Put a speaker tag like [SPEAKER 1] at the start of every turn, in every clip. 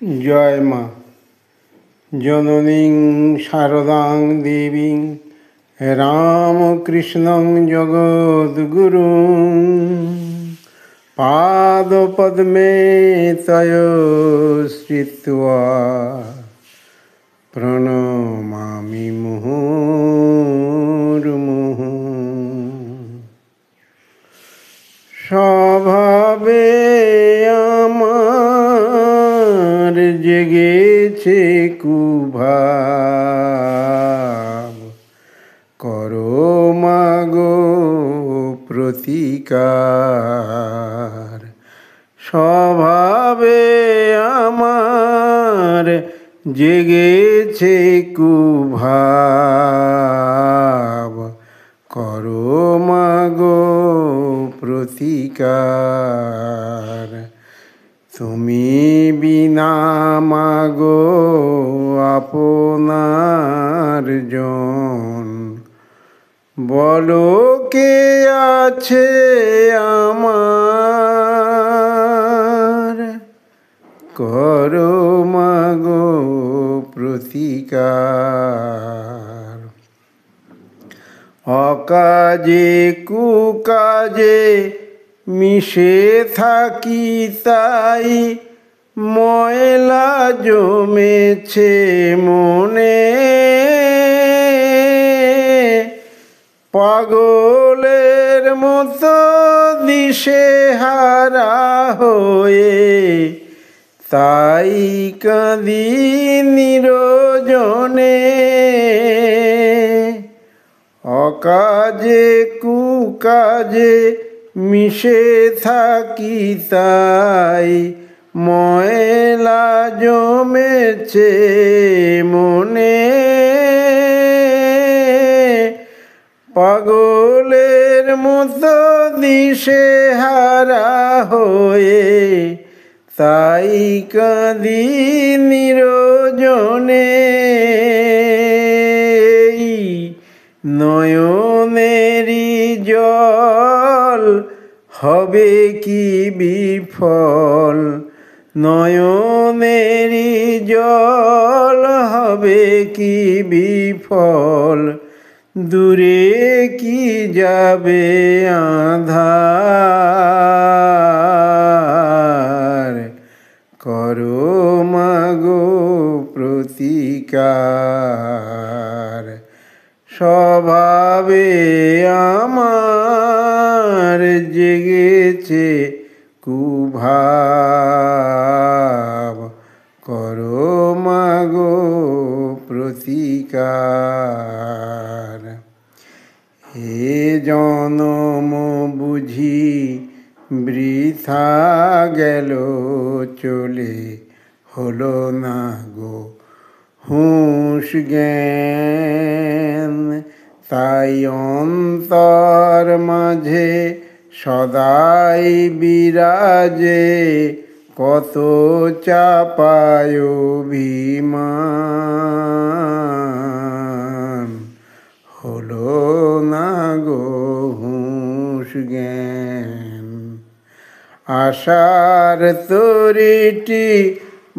[SPEAKER 1] জয় মা জননীং শারদাং দেবীং রামকৃষ্ণং জগদ্গুরুং পাদপদ্মে তয় শ্রিত্বা প্রণমামি মুহুর্মুহু। স্বভাবে আমার জেগেছে কুভাব, করো মাগো প্রতিকার। স্বভাবে আমার জেগেছে কুভাব, করো মাগো প্রতিকার। তুমি বিনা মাগো আপনার জন, বলো কে আছে আমার, করো মাগো প্রতিকার। অকাজে কুকাজে মিশে থাকি তাই ময়লা জমেছে মনে, পাগলের মতো দিশেহারা হয়ে তাই কাঁদি নিরজনে। অকাজে কুকাজে মিশে থাকি তাই ময়লা জমেছে মনে, পাগলের মতো দিশেহারা হয়ে তাই কাঁদি নিরজনে। নয়নেরি জল হবে কি বিফল, নয়নেরি জল হবে কি বিফল, দূরে কি যাবে আঁধার, করো মাগো প্রতিকার। স্বভাবে আমার জেগেছে কুভাব, করো মাগো প্রতিকার। হে জনম বুঝি বৃথা গেল চলে, হলো না গো হুঁশ জ্ঞান, তাই অন্তর মাঝে সদাই বিরাজে কত চাপায় অভিমান, হলো না গো হুঁশ জ্ঞান। আশার তরিটি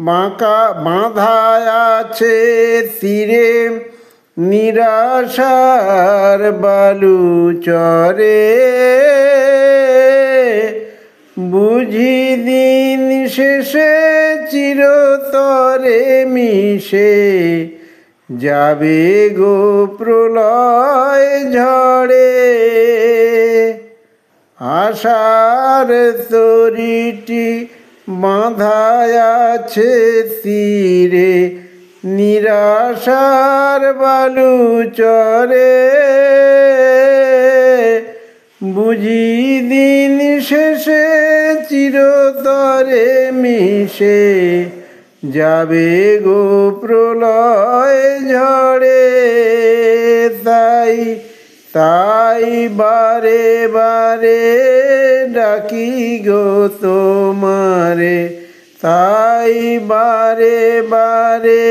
[SPEAKER 1] বাঁধা আছে তীরে, নিরাশার বালু চরে, বুঝি দিন শেষে চিরতরে মিশে যাবে গো প্রলয় ঝড়ে। আশার তরিটি বাঁধা আছে তীরে, নিরাশার বালু চরে, বুঝি দিন শেষে চিরতরে মিশে যাবে গো প্রলয় ঝড়ে। তাই বারে বারে ডাকি গো তোমারে, তাই বারে বারে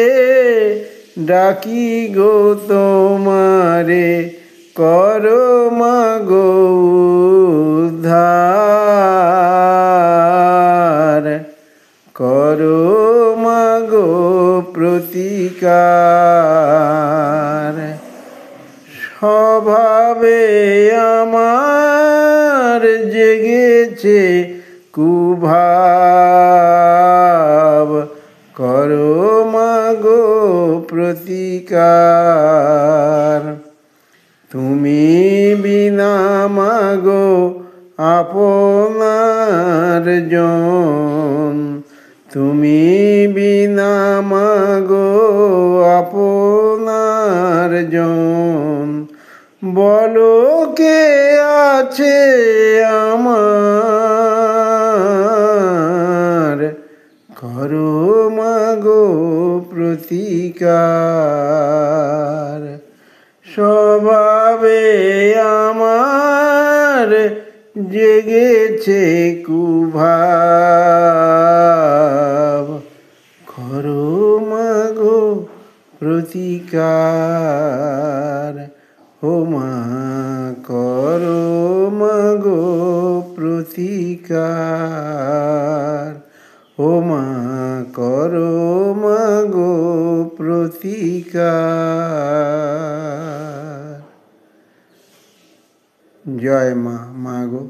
[SPEAKER 1] ডাকি গো তোমারে, করো মাগো উদ্ধার, করো মাগো প্রতিকার। স্বভাবে আমার জেগেছে কুভাব, করো মাগো প্রতিকার। তুমি বিনা মাগো আপনার জন, তুমি বিনা মাগো আপনার জন, বলো কে আছে আমার, করো মাগো প্রতিকার। স্বভাবে আমার জেগেছে কুভাব, করো মাগো প্রতিকার। ও মা করো মাগো প্রতিকার, ও মা করো মাগো প্রতিকার। জয় মা, মাগো।